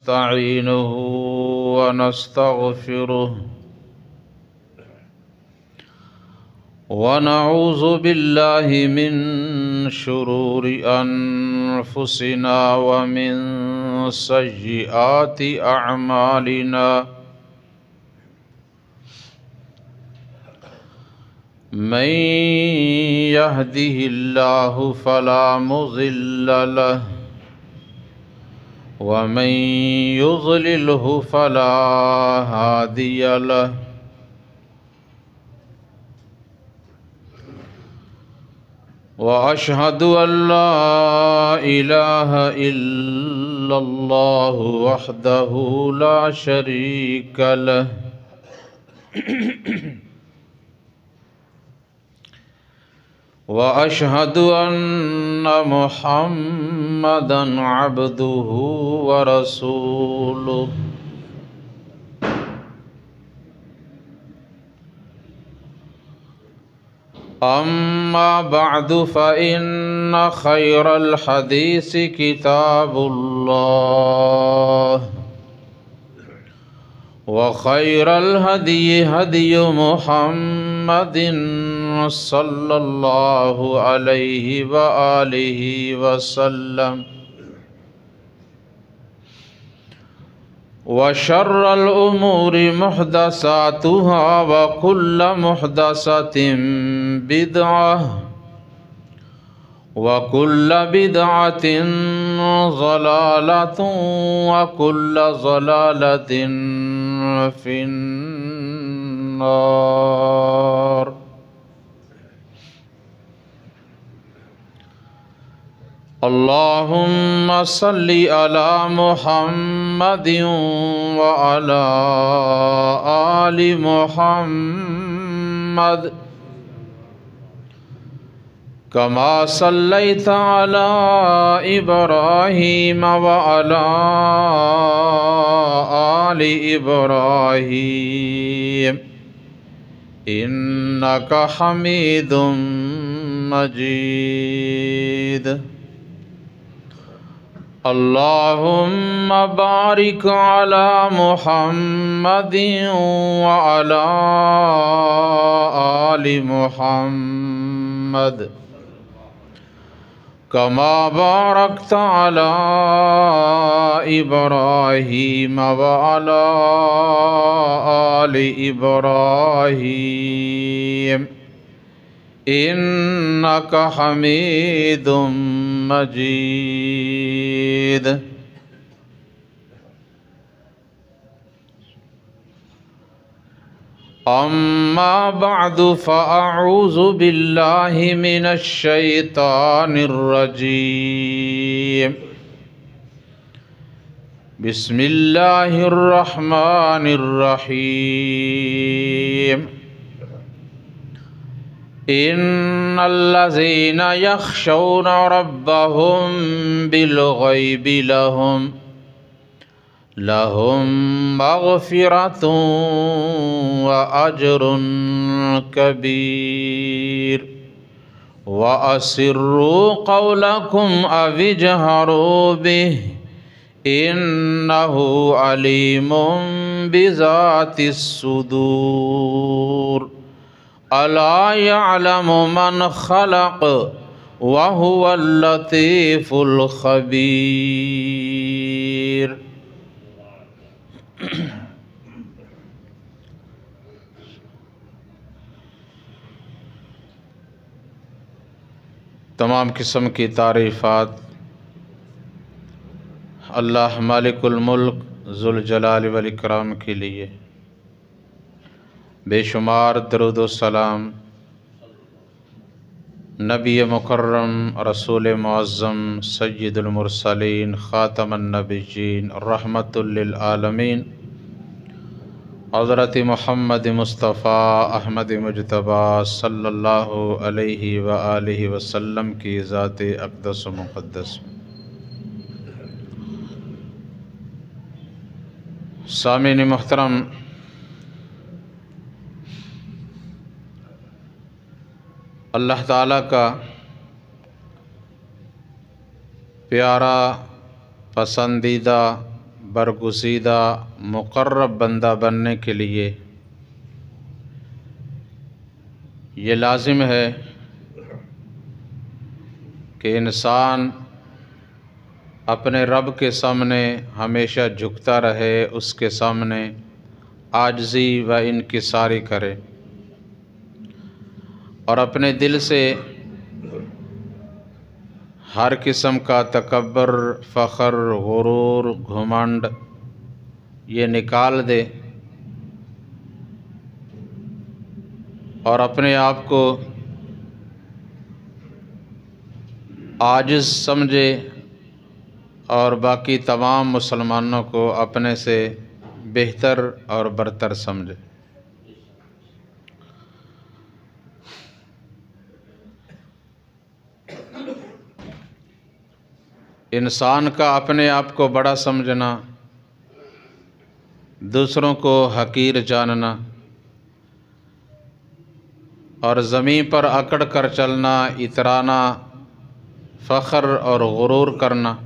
नस्तईनुहु व नस्तगफिरुह व नऊज़ु बिल्लाहि मिन शुरूरि अनफुसिना व मिन सय्यिआति अअमालिना मन यहदिहिल्लाहु फला मुज़िल्ल लहु व मन युज़लिलहु फला हादिय लहु। व अशहदु अल्ला इलाहा इल्लल्लाहु वहदहु ला शरीक लहु व अशहदु अन्न मुहम्मदन अब्दुहु व रसूलुहु। अम्मा बअदु फ़इन्न खैरल हदीसी किताबुल्लाह व खैरल हदी हदी मुहम्मदिन सल्लल्लाहु अलैहि व आलिहि वसल्लम व शर्रल उमूरि मुहदसातुहा व कुल्ल मुहदसतिन बिदअह व कुल्ल बिदअतिन ज़लालतुन व कुल्ल ज़लालतिन फिन्नार। अल्लाहुम्मा सल्लि अला मुहम्मदिन व अला आलि मुहम्मद कमा सल्लैता अला इब्राहीम व अला आलि इब्राहीम इन्नका हमीदुम मजीद। अल्लाहुम्मा बारिक अला मुहम्मदिन व अला आलि मुहम्मद कमा बारकता अला इब्राहीम व अला आलि इब्राहीम इन्नका हमीदुम मजीद। अम्मा बअदु फ़अऊज़ु बिल्लाहि मिनश शैतानिर रजीम। बिस्मिल्लाहिर रहमानिर रहीम। इन्नल्लज़ीना यख़शौना रब्बहुम बिलग़ैबि लहुम मग़फ़िरतुन व अज्रुन कबीर। व असिर्रू क़ौलकुम अविजहरू बिही इन्नहु अलीमुम बिज़ातिस सुदूर। अला यअलमु मन ख़लक़ व हुवल लतीफ़ुल ख़बीर। तमाम किस्म की तारीफ़ात अल्लाह मालिकुल मुल्क ज़ुल जलाल वल इकराम के लिए। बेशुमार दरूद व सलाम नबी मुकर्रम रसूल मुअज़्ज़म सय्यदुल मुरसलीन ख़ातमुन नबिय्यीन रहमतुल लिल आलमीन हज़रत मुहम्मद मुस्तफ़ा अहमद मुज्तबा सल्लल्लाहु अलैहि व आलिहि वसल्लम की ज़ात अक़दस व मुक़द्दस। सामीन मुहतरम, अल्लाह ताला का प्यारा पसंदीदा बरगुज़ीदा मुक़र्रब बंदा बनने के लिए ये लाजिम है कि इंसान अपने रब के सामने हमेशा झुकता रहे, उसके सामने आजिज़ी व इनकिसारी करे और अपने दिल से हर किस्म का तकब्बर, फ़ख्र, गुरूर, घुमंड ये निकाल दे और अपने आप को आजिज़ समझे और बाकी तमाम मुसलमानों को अपने से बेहतर और बरतर समझे। इंसान का अपने आप को बड़ा समझना, दूसरों को हकीर जानना और ज़मीन पर अकड़ कर चलना, इतराना, फ़ख्र और गुरूर करना,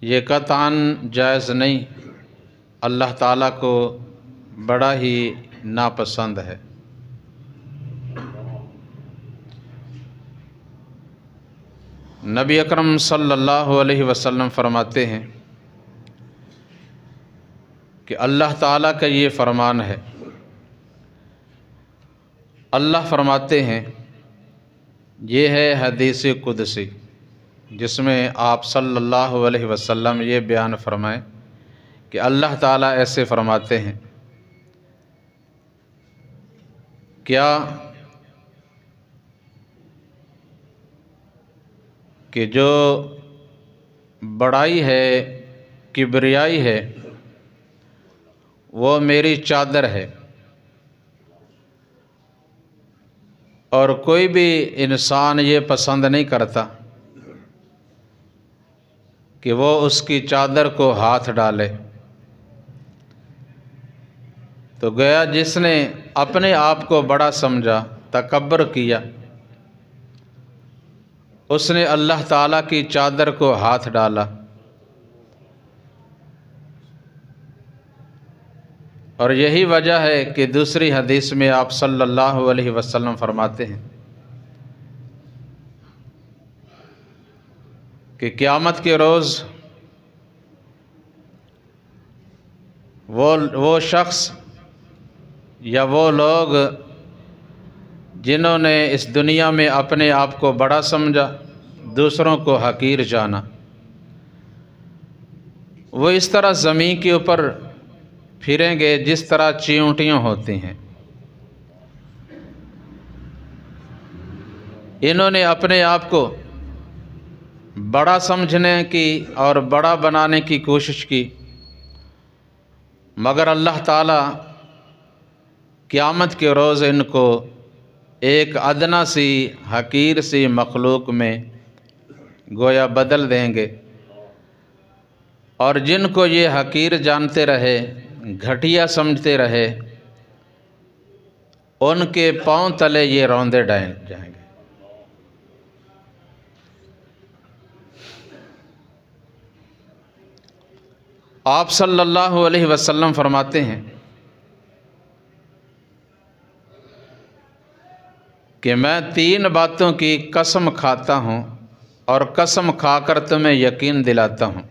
ये कतअन जायज़ नहीं, अल्लाह ताला को बड़ा ही नापसंद है। नबी अकरम सल्लल्लाहु अलैहि वसल्लम फरमाते हैं कि अल्लाह ताला का ये फरमान है, अल्लाह फरमाते हैं, ये है हदीस कुदसी जिसमें आप सल्लल्लाहु अलैहि वसल्लम ये बयान फरमाएं कि अल्लाह ताला ऐसे फरमाते हैं, क्या कि जो बड़ाई है, किबरियाई है, वो मेरी चादर है और कोई भी इंसान ये पसंद नहीं करता कि वो उसकी चादर को हाथ डाले। तो गया जिसने अपने आप को बड़ा समझा, तकब्बर किया, उसने अल्लाह ताला की चादर को हाथ डाला। और यही वजह है कि दूसरी हदीस में आप सल्लल्लाहु अलैहि वसल्लम फरमाते हैं कि क़यामत के रोज़ वो शख्स या वो लोग जिन्होंने इस दुनिया में अपने आप को बड़ा समझा, दूसरों को हकीर जाना, वो इस तरह ज़मीन के ऊपर फिरेंगे जिस तरह चींटियाँ होती हैं। इन्होंने अपने आप को बड़ा समझने की और बड़ा बनाने की कोशिश की, मगर अल्लाह ताला क़यामत के रोज़ इनको एक अदना सी हकीर सी मखलूक में गोया बदल देंगे और जिनको ये हकीर जानते रहे, घटिया समझते रहे, उनके पांव तले ये रौंदे जाएंगे। आप सल्लल्लाहु अलैहि वसल्लम फरमाते हैं कि मैं 3 बातों की कसम खाता हूँ और कसम खाकर तुम्हें यकीन दिलाता हूँ।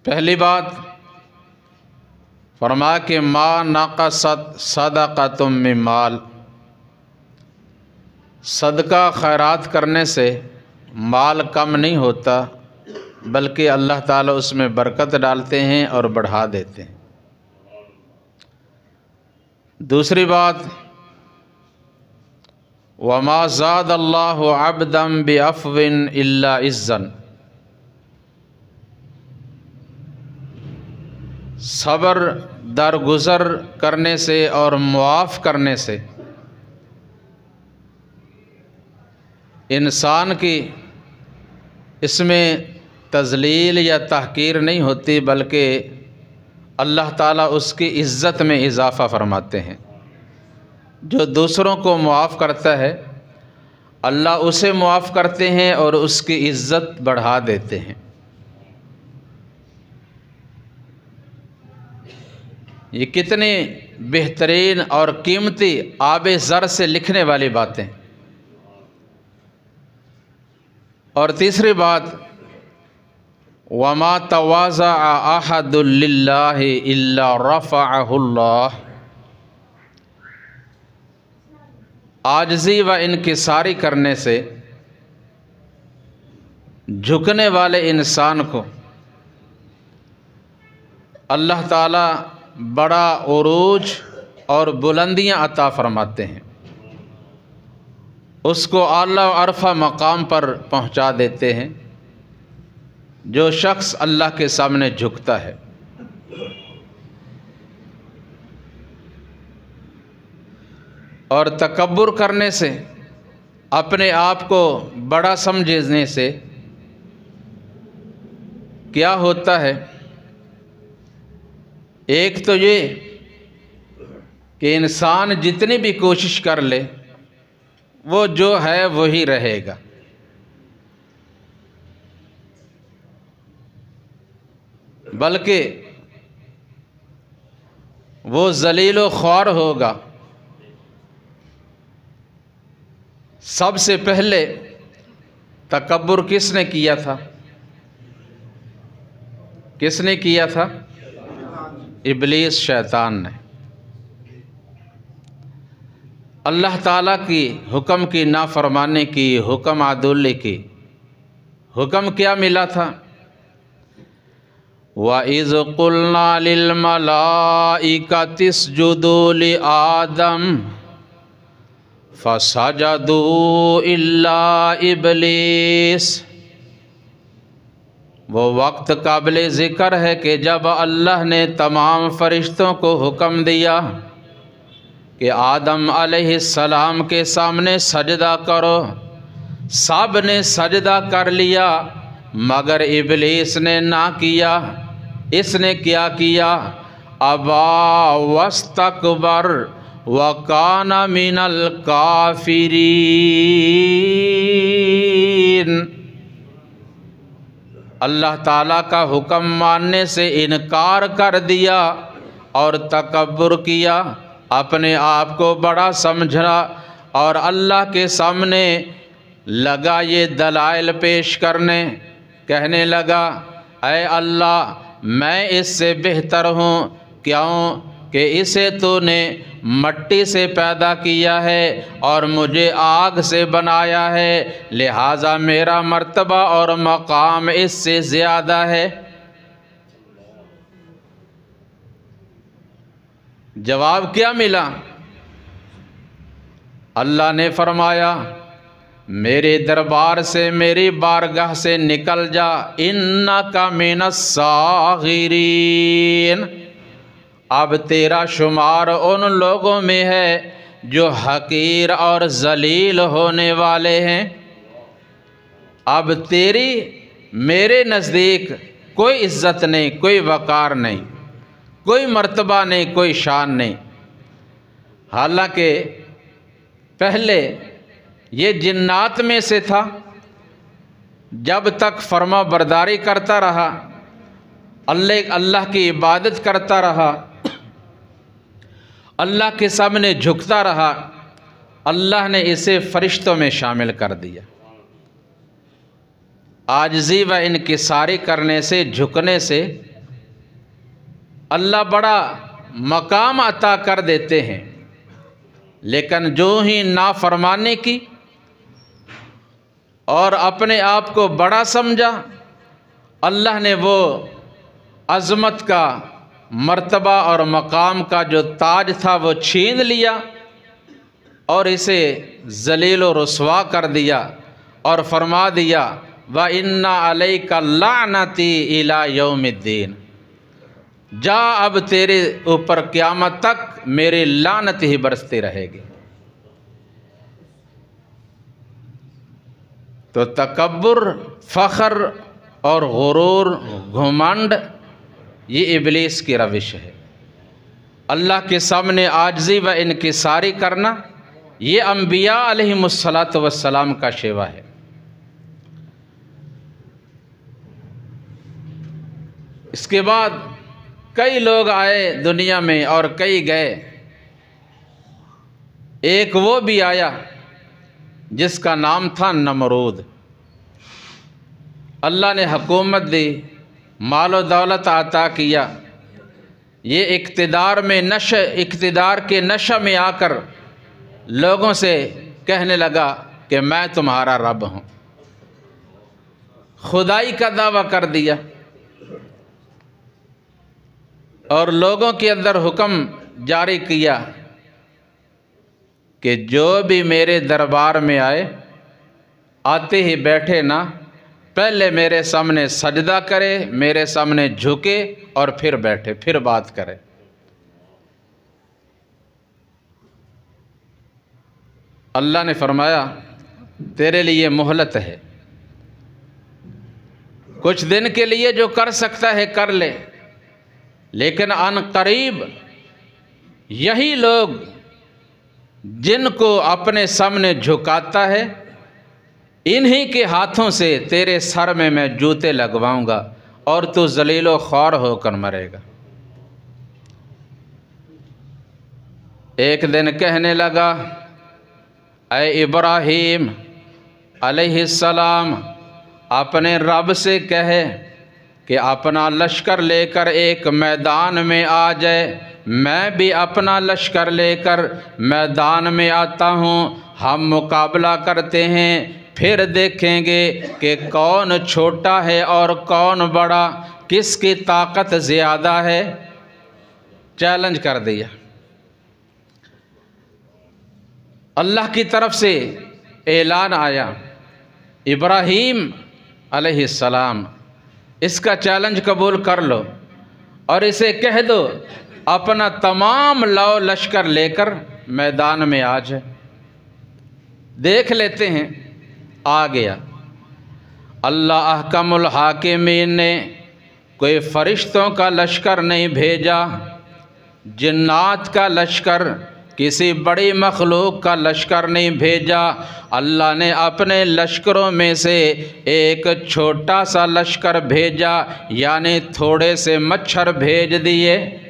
पहली बात फरमा कि मा नाक़सत सदक़तुम मिन माल, सदका खैरात करने से माल कम नहीं होता, बल्कि अल्लाह ताला उसमें बरकत डालते हैं और बढ़ा देते हैं। दूसरी बात, वमा ज़ादल्लाहु अब्दन बिअफ़विन इल्ला इज़्ज़न, सब्र दरगुज़र करने से और मुआफ़ करने से इंसान की इसमें तज़लील या तहक़ीर नहीं होती, बल्कि अल्लाह ताला उसकी इज़्ज़त में इजाफ़ा फरमाते हैं। जो दूसरों को मुआफ़ करता है, अल्लाह उसे मुआफ़ करते हैं और उसकी इज़्ज़त बढ़ा देते हैं। ये कितनी बेहतरीन और कीमती आबे ज़र से लिखने वाली बातें। और तीसरी बात, वमा तवाज़ा अहदुन लिल्लाहि इल्ला रफ़अहुल्लाह, आजिज़ी व इनकिसारी करने से झुकने वाले इंसान को अल्लाह ताला बड़ा उरूज और बुलंदियाँ अता फरमाते हैं, उसको आला अरफा मकाम पर पहुँचा देते हैं। जो शख्स अल्लाह के सामने झुकता है, और तकब्बुर करने से, अपने आप को बड़ा समझने से क्या होता है? एक तो ये कि इंसान जितनी भी कोशिश कर ले वो जो है वही रहेगा, बल्कि वो ज़लील ख्वार होगा। सबसे पहले तकब्बुर किसने किया था? किसने किया था? इब्लीस, शैतान ने। अल्लाह ताला की हुक्म की नाफरमानी की, हुक्म आदुल्ली की। हुक्म क्या मिला था? व इज़ क़ुल्ना लिल मलाइकति इस्जुदू लि आदम फसजदू इल्ला इब्लीस। वो वक्त काबिल ज़िक्र है कि जब अल्लाह ने तमाम फरिश्तों को हुक्म दिया कि आदम अलैहिस्सलाम के सामने सजदा करो, सब ने सजदा कर लिया मगर इब्लीस ने ना किया। इसने क्या किया? अबा वस्तकबर वकाना मिनल काफिरीन। अल्लाह ताला का हुक्म मानने से इनकार कर दिया और तकब्बुर किया, अपने आप को बड़ा समझा और अल्लाह के सामने लगा ये दलाइल पेश करने। कहने लगा, ऐ अल्लाह, मैं इससे बेहतर हूँ। क्यों कि इसे तूने मट्टी से पैदा किया है और मुझे आग से बनाया है, लिहाजा मेरा मर्तबा और मकाम इससे ज़्यादा है। जवाब क्या मिला? अल्लाह ने फरमाया, मेरे दरबार से, मेरी बारगाह से निकल जा, इन्नका मिनस सागिरीन। अब तेरा शुमार उन लोगों में है जो हकीर और जलील होने वाले हैं। अब तेरी मेरे नज़दीक कोई इज़्ज़त नहीं, कोई वक़ार नहीं, कोई मर्तबा नहीं, कोई शान नहीं। हालांकि पहले ये जिन्नात में से था, जब तक फरमा बरदारी करता रहा, अल्लाह की इबादत करता रहा, अल्लाह के सामने झुकता रहा, अल्लाह ने इसे फरिश्तों में शामिल कर दिया। आजिज़ी व इनकिसारी करने से, झुकने से अल्लाह बड़ा मकाम अता कर देते हैं। लेकिन जो ही नाफरमानी की और अपने आप को बड़ा समझा, अल्लाह ने वो अज़मत का, मर्तबा और मकाम का जो ताज था वो छीन लिया और इसे ज़लील व रुस्वा कर दिया और फरमा दिया, व इन्ना अलैका लानती इला यौमिद्दीन। जा, अब तेरे ऊपर क़यामत तक मेरी लानत ही बरसती रहेगी। तो तकब्बुर, फ़ख्र और गुरूर, घुमंड, ये इब्लीस की रविश है। अल्लाह के सामने आजिज़ी व इनकिसारी करना ये अम्बिया अलैहिमुस्सलातु वस्सलाम का शेवा है। इसके बाद कई लोग आए दुनिया में और कई गए। एक वो भी आया जिसका नाम था नमरूद। अल्लाह ने हुकूमत दी, मालो दौलत अता किया। ये इक़्तिदार के नशे में आकर लोगों से कहने लगा कि मैं तुम्हारा रब हूँ। खुदाई का दावा कर दिया और लोगों के अंदर हुक्म जारी किया कि जो भी मेरे दरबार में आए, आते ही बैठे ना, पहले मेरे सामने सजदा करे, मेरे सामने झुके और फिर बैठे, फिर बात करे। अल्लाह ने फरमाया तेरे लिए मोहलत है, कुछ दिन के लिए जो कर सकता है कर ले, लेकिन अनकरीब यही लोग जिनको अपने सामने झुकाता है, इन्हीं के हाथों से तेरे सर में मैं जूते लगवाऊंगा और तू जलीलो ख्वार होकर मरेगा। एक दिन कहने लगा, ऐ इब्राहीम अलैहिस्सलाम, अपने रब से कहे कि अपना लश्कर लेकर एक मैदान में आ जाए। मैं भी अपना लश्कर लेकर मैदान में आता हूँ, हम मुकाबला करते हैं, फिर देखेंगे कि कौन छोटा है और कौन बड़ा, किसकी ताकत ज़्यादा है। चैलेंज कर दिया। अल्लाह की तरफ से ऐलान आया, इब्राहीम अलैहिस्सलाम, इसका चैलेंज कबूल कर लो और इसे कह दो अपना तमाम लाओ लश्कर लेकर मैदान में आ जाए, देख लेते हैं। आ गया। अल्लाह अहकमुल हाकिमीन ने कोई फरिश्तों का लश्कर नहीं भेजा, जिन्नात का लश्कर, किसी बड़ी मखलूक का लश्कर नहीं भेजा। अल्लाह ने अपने लश्करों में से एक छोटा सा लश्कर भेजा, यानी थोड़े से मच्छर भेज दिए,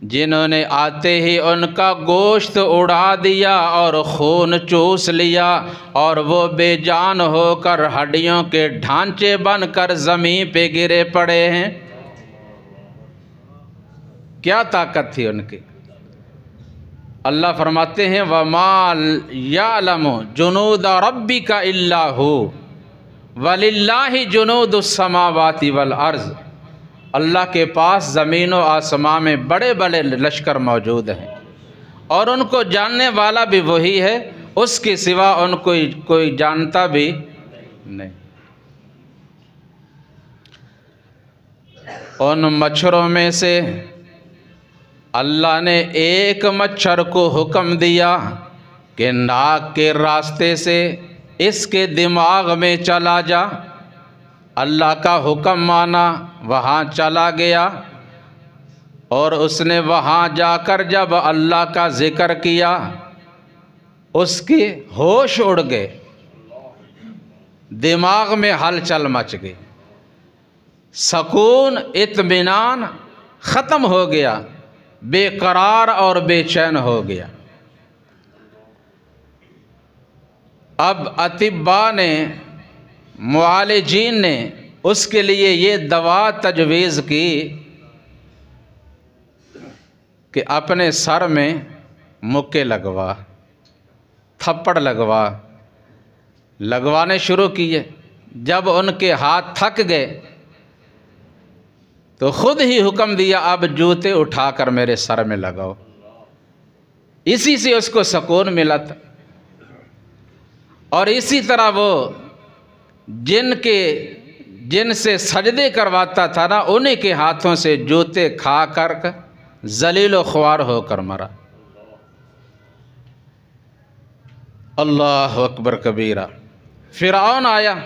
जिन्होंने आते ही उनका गोश्त उड़ा दिया और खून चूस लिया और वो बेजान होकर हड्डियों के ढांचे बनकर ज़मीन पे गिरे पड़े हैं। क्या ताकत थी उनकी। अल्लाह फरमाते हैं, वमा यालमु जुनूद रब्बिका इल्ला हु वलिल्लाहि जुनूदुस समावाति वल अर्ज़। अल्लाह के पास ज़मीन व आसमां में बड़े बड़े लश्कर मौजूद हैं और उनको जानने वाला भी वही है, उसके सिवा उनको कोई जानता भी नहीं। उन मच्छरों में से अल्लाह ने एक मच्छर को हुक्म दिया कि नाक के रास्ते से इसके दिमाग में चला जा। अल्लाह का हुक्म माना, वहाँ चला गया और उसने वहाँ जाकर जब अल्लाह का ज़िक्र किया, उसके होश उड़ गए, दिमाग में हलचल मच गई, सकून इत्मीनान ख़त्म हो गया, बेकरार और बेचैन हो गया। अब अतिब्बा ने, मुआलिजीन ने उसके लिए ये दवा तजवीज़ की कि अपने सर में मुक्के लगवा, थप्पड़ लगवाने शुरू किए। जब उनके हाथ थक गए तो खुद ही हुक्म दिया, अब जूते उठाकर मेरे सर में लगाओ। इसी से उसको सुकून मिला था। और इसी तरह वो जिनसे सजदे करवाता था ना, उन्हीं के हाथों से जूते खा कर जलील ख्वार होकर मरा। अल्लाह अकबर कबीरा। फिरौन आया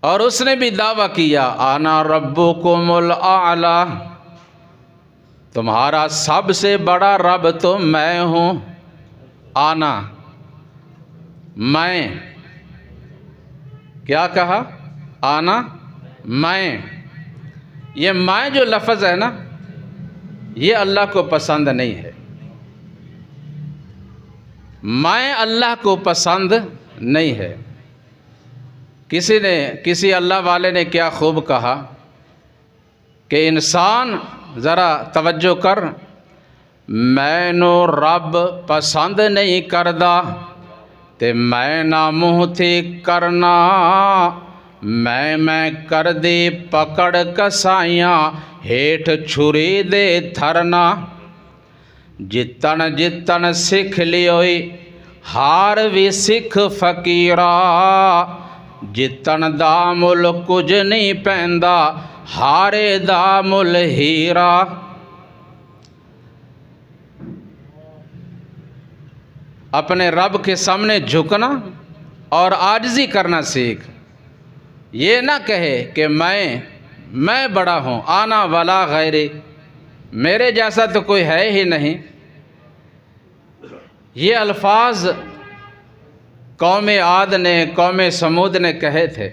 और उसने भी दावा किया, आना रब्बुकुमुल आला, तुम्हारा सबसे बड़ा रब तो मैं हूँ। आना, मैं, क्या कहा? आना, मैं। ये मैं जो लफ्ज़ है ना, ये अल्लाह को पसंद नहीं है। मैं अल्लाह को पसंद नहीं है। किसी अल्लाह वाले ने क्या खूब कहा कि इंसान ज़रा तवज्जो कर, मैनू रब पसंद नहीं करदा ते मैं ना मुँह थी करना, मैं कर दे पकड़ कसाइयाँ हेठ छुरी दे थरना। जितन जितन सिख लियोई हार भी सिख फकीरा, जितन दा मुल कुछ नहीं पैंदा हारे दा मुल हीरा। अपने रब के सामने झुकना और आजिज़ी करना सीख। ये ना कहे कि मैं बड़ा हूँ, आना वाला गैरे, मेरे जैसा तो कोई है ही नहीं। ये अल्फाज कौम आद ने, कौम समूद ने कहे थे।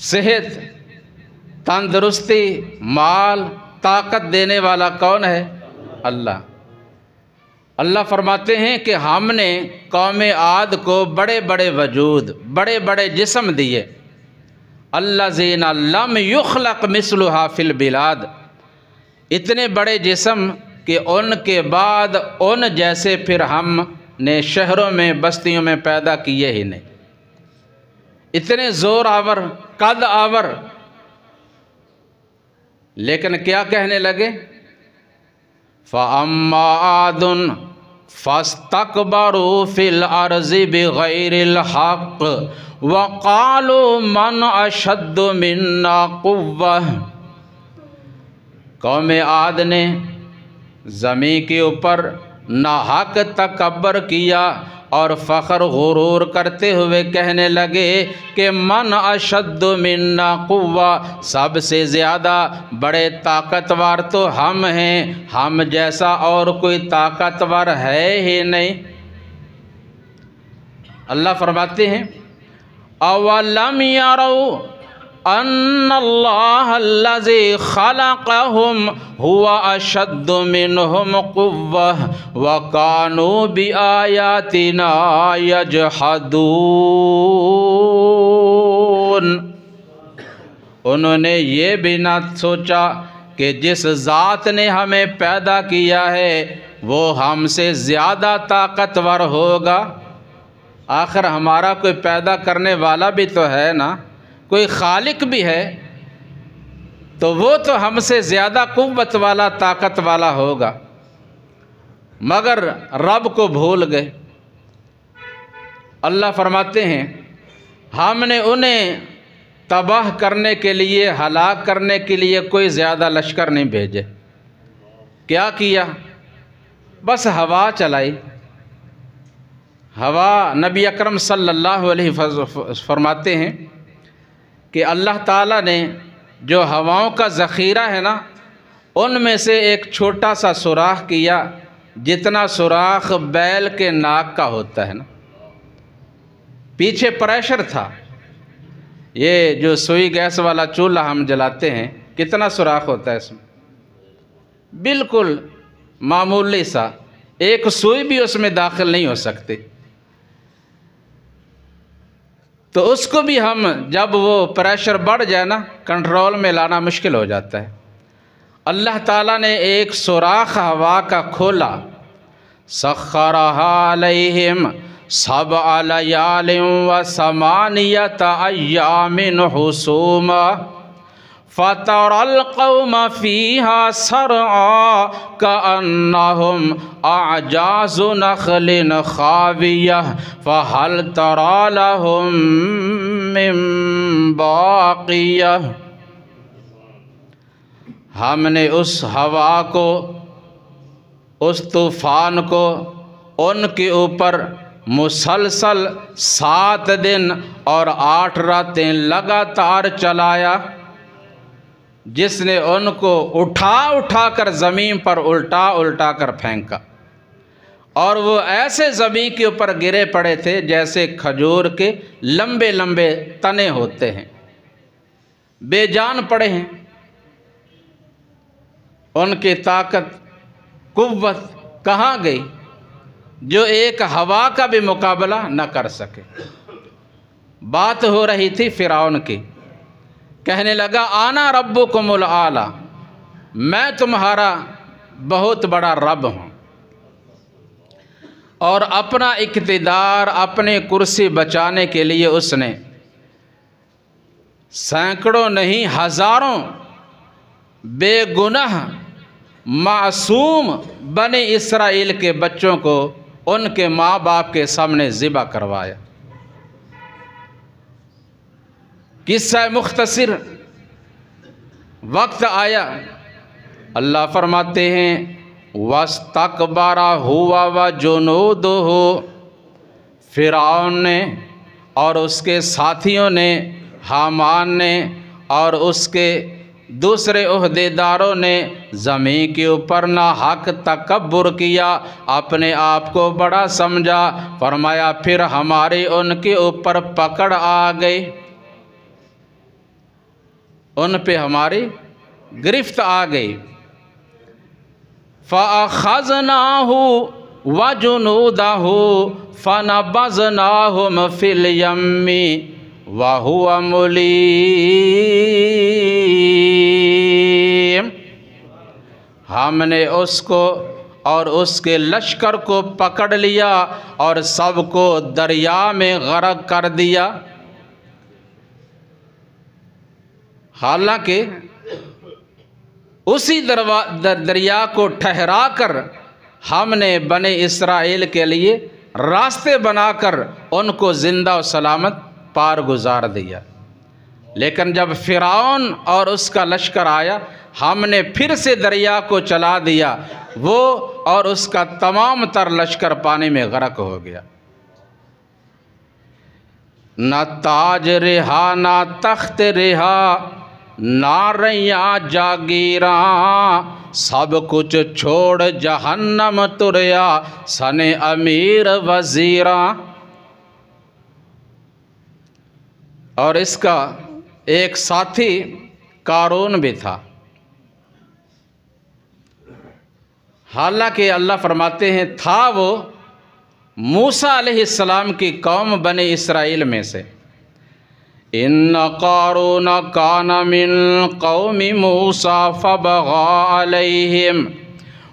सेहत, तंदुरुस्ती, माल, ताकत देने वाला कौन है? अल्लाह। अल्लाह फरमाते हैं कि हमने कौम आद को बड़े बड़े वजूद, बड़े बड़े जिस्म दिए। अल्लज़ीना लम युखलक मिसलुहा फिल बिलाद, इतने बड़े जिस्म कि उनके बाद उन जैसे फिर हमने शहरों में, बस्तियों में पैदा किए ही नहीं। इतने ज़ोर आवर, कद आवर। लेकिन क्या कहने लगे? फ़अम्मा आदुन फ़स्तकबरू फ़िल अर्ज़ि बिग़ैरिल हक़ वक़ालू मन अशद्दु मिन्ना क़ुव्वह। कौम आद ने ज़मीन के ऊपर नाहक तकब्बर किया और फ़ख्र गुरूर करते हुए कहने लगे कि मन अशद्दु मिन्ना क़ुव्वा, सबसे ज़्यादा बड़े ताकतवर तो हम हैं, हम जैसा और कोई ताकतवर है ही नहीं। अल्लाह फरमाते हैं अवलम यरौ अन्नल्लाह अल्लज़ी खलक़हुम हुवा अशद्दु मिनहुम क़ुव्वह व कानू बिआयातिना यजहदून। उन्होंने ये भी ना सोचा कि जिस ज़ात ने हमें पैदा किया है वो हमसे ज़्यादा ताकतवर होगा। आखिर हमारा कोई पैदा करने वाला भी तो है ना, कोई खालिक भी है, तो वो तो हमसे ज़्यादा कुव्वत वाला, ताकत वाला होगा। मगर रब को भूल गए। अल्लाह फरमाते हैं हमने उन्हें तबाह करने के लिए, हलाक करने के लिए कोई ज़्यादा लश्कर नहीं भेजे। क्या किया? बस हवा चलाई। हवा, नबी अकरम सल्लल्लाहु अलैहि वसल्लम फरमाते हैं कि अल्लाह ताला ने जो हवाओं का ज़ख़ीरा है ना, उनमें से एक छोटा सा सुराख किया, जितना सुराख बैल के नाक का होता है ना। पीछे प्रेशर था। ये जो सुई गैस वाला चूल्हा हम जलाते हैं, कितना सुराख होता है इसमें? बिल्कुल मामूली सा, एक सुई भी उसमें दाखिल नहीं हो सकती। तो उसको भी हम, जब वो प्रेशर बढ़ जाए ना, कंट्रोल में लाना मुश्किल हो जाता है। अल्लाह ताला ने एक सुराख हवा का खोला। सख्खरहा अलैहिम सबअ लयालिन व समानियत अय्यामिन हुसूमा फतरल कौम फ़ीहा सरआ कअन्नहुम अअजाज़ु नख़लिन ख़ावियह फ़हल तरा लहुम मिन बाक़ियह। हमने उस हवा को, उस तूफ़ान को उनके ऊपर मुसलसल 7 दिन और 8 रातें लगातार चलाया। जिसने उनको उठा उठा कर ज़मीन पर उल्टा उल्टा कर फेंका, और वो ऐसे ज़मीन के ऊपर गिरे पड़े थे जैसे खजूर के लंबे लंबे तने होते हैं, बेजान पड़े हैं। उनकी ताकत कुव्वत कहाँ गई जो एक हवा का भी मुकाबला न कर सके। बात हो रही थी फ़िरौन की, कहने लगा आना रब्बुकुमुल आला, मैं तुम्हारा बहुत बड़ा रब हूँ। और अपना इक़्तिदार, अपनी कुर्सी बचाने के लिए उसने सैकड़ों नहीं हज़ारों बेगुनाह मासूम बने इस्राएल के बच्चों को उनके माँ बाप के सामने ज़िबा करवाया। किस्सा मुख्तसर वक्त आया, अल्लाह फरमाते हैं वस्तकबरा हुआ व जुनूदुहु, फ़िरौन ने और उसके साथियों ने, हामान ने और उसके दूसरे ओहदेदारों ने ज़मीन के ऊपर ना हक तकब्बुर किया, अपने आप को बड़ा समझा। फरमाया फिर हमारी उनके ऊपर पकड़ आ गई, उन पे हमारी गिरफ्त आ गई। फ़अख़ज़नाहु व जुनूदहु फ़नबज़नाहुम फ़िल यम्मी व हुवा मुलीम, हमने उसको और उसके लश्कर को पकड़ लिया और सबको दरिया में गर्क कर दिया। हालांकि उसी दरिया को ठहरा कर हमने बने इस्राएल के लिए रास्ते बनाकर उनको ज़िंदा और सलामत पार गुजार दिया। लेकिन जब फ़िरौन और उसका लश्कर आया, हमने फिर से दरिया को चला दिया, वो और उसका तमाम तर लश्कर पानी में गर्क हो गया। न ताज रिहा ना तख्त रिहा, ना रैया जागीरा, सब कुछ छोड़ जहन्नम तुरया, सने अमीर वज़ीरा। और इसका एक साथी कारून भी था। हालांकि अल्लाह फरमाते हैं था वो मूसा अलैहिस्सलाम की कौम बने इस्राएल में से। इन्न कारून कान मिन कौमी मूसा फबगा अलैहिम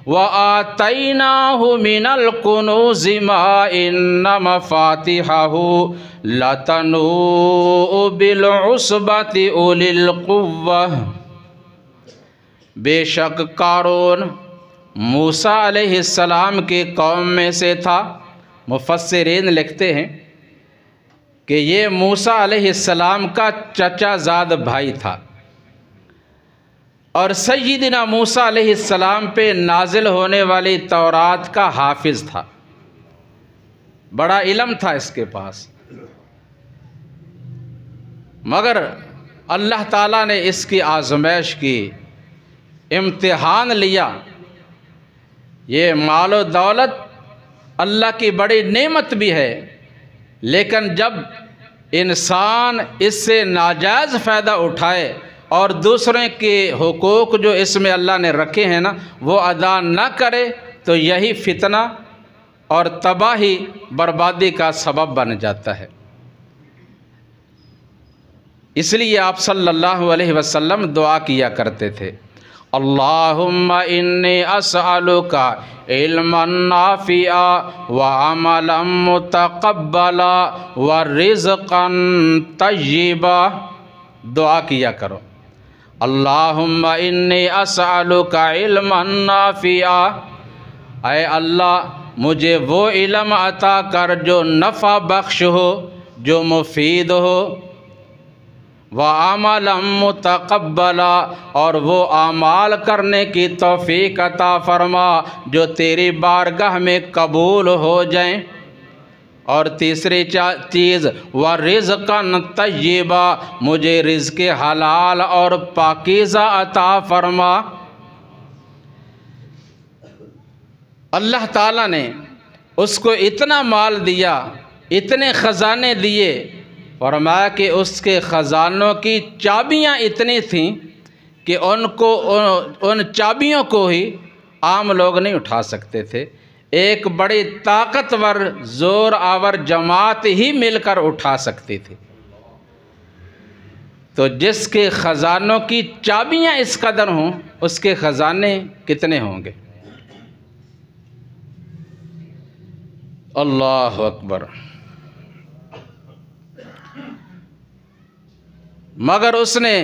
व आतैनाहु मिनल कुनूज़ि मा इन्न मफातिहहु लतनूउ बिल उस्बति उलिल कुव्वह। बेशक कारून मूसा अलैहिस्सलाम की कौम में से था। मुफस्सिरीन लिखते हैं कि ये मूसा अलैहिस्सलाम का चचाज़ाद भाई था और सय्यिदना मूसा अलैहिस्सलाम पे नाजिल होने वाली तौरात का हाफिज़ था। बड़ा इल्म था इसके पास, मगर अल्लाह ताला ने इसकी आज़माइश की, इम्तिहान लिया। ये मालो दौलत अल्लाह की बड़ी नेमत भी है, लेकिन जब इंसान इससे नाजायज़ फ़ायदा उठाए और दूसरे के हुकूक जो इसमें अल्लाह ने रखे हैं ना, वो अदा न करे, तो यही फितना और तबाही बर्बादी का सबब बन जाता है। इसलिए आप सल्लल्लाहु अलैहि वसल्लम दुआ किया करते थे, अल्लाहुम्मा इन्नी अस्अलुका इल्मन नाफिआ व अमलन मुतक़ब्बला व रिज़्क़न तय्यिबा। दुआ किया करो, अल्लाहुम्मा इन्नी अस्अलुका इल्मन नाफिआ, ऐ अल्लाह मुझे वो इल्म अता कर जो नफ़ा बख्श हो, जो मुफीद हो, व अमलन मुतक़ब्बला, और वो आमाल करने की तौफ़ीक़ अता फ़रमा जो तेरी बारगाह में कबूल हो जाएं। और तीसरी चीज़ व रिज़्क़न तय्यबा, मुझे रिज़्क़ हलाल और पाकीज़ा अता फरमा। अल्लाह ताला ने उसको इतना माल दिया, इतने ख़जाने दिए, फरमाया कि उसके ख़जानों की चाबियाँ इतनी थीं कि उन चाबियों को ही आम लोग नहीं उठा सकते थे। एक बड़ी ताकतवर ज़ोर आवर जमात ही मिलकर उठा सकती थी। तो जिसके ख़जानों की चाबियाँ इस कदर हों, उसके ख़जाने कितने होंगे। अल्लाह अकबर। मगर उसने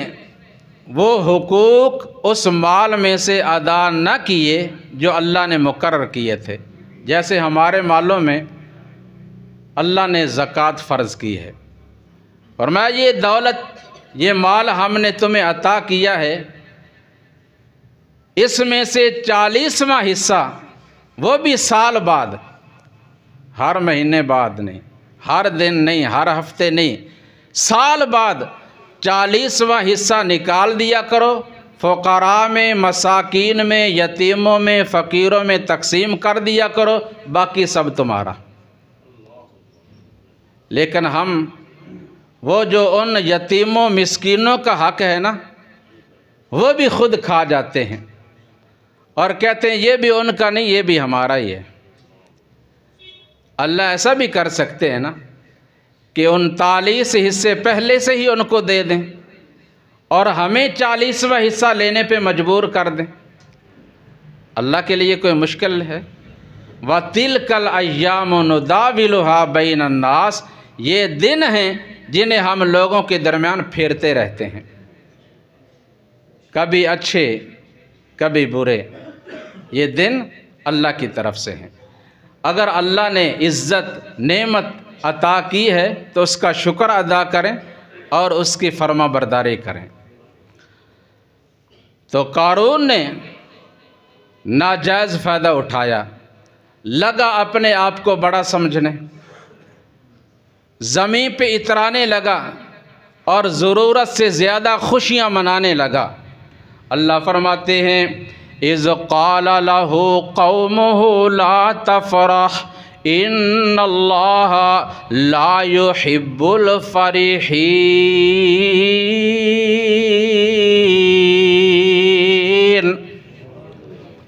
वो हुकूक उस माल में से अदा न किए जो अल्लाह ने मुकर्रर किए थे। जैसे हमारे मालों में अल्लाह ने ज़कात फ़र्ज़ की है, और मैं ये दौलत, ये माल हमने तुम्हें अता किया है, इसमें से 40वां हिस्सा, वो भी साल बाद, हर महीने बाद नहीं, हर दिन नहीं, हर हफ्ते नहीं, साल बाद 40वां हिस्सा निकाल दिया करो। फ़ुक़रा में, मसाकीन में, यतीमों में, फ़कीरों में तकसीम कर दिया करो, बाकी सब तुम्हारा। लेकिन हम वो जो उन यतीमों मिस्कीनों का हक़ है ना, वो भी खुद खा जाते हैं और कहते हैं ये भी उनका नहीं, ये भी हमारा ही है। अल्लाह ऐसा भी कर सकते हैं ना कि 39 हिस्से पहले से ही उनको दे दें और हमें 40वां हिस्सा लेने पे मजबूर कर दें। अल्लाह के लिए कोई मुश्किल है। व तिलकल अय्यामु नुदाविलुहा बैनन नास, ये दिन हैं जिन्हें हम लोगों के दरमियान फेरते रहते हैं, कभी अच्छे कभी बुरे। ये दिन अल्लाह की तरफ से हैं। अगर अल्लाह ने इज़्ज़त नेमत अता की है तो उसका शुक्र अदा करें और उसकी फर्माबरदारी करें। तो कारून ने नाजायज़ फ़ायदा उठाया, लगा अपने आप को बड़ा समझने, ज़मीन पे इतराने लगा और ज़रूरत से ज़्यादा खुशियाँ मनाने लगा। अल्लाह फरमाते हैं इज़ क़ाल लहू क़ौमुहु ला तफ़रह इन्नल्लाह ला युहिब्बुल फ़रीहीन।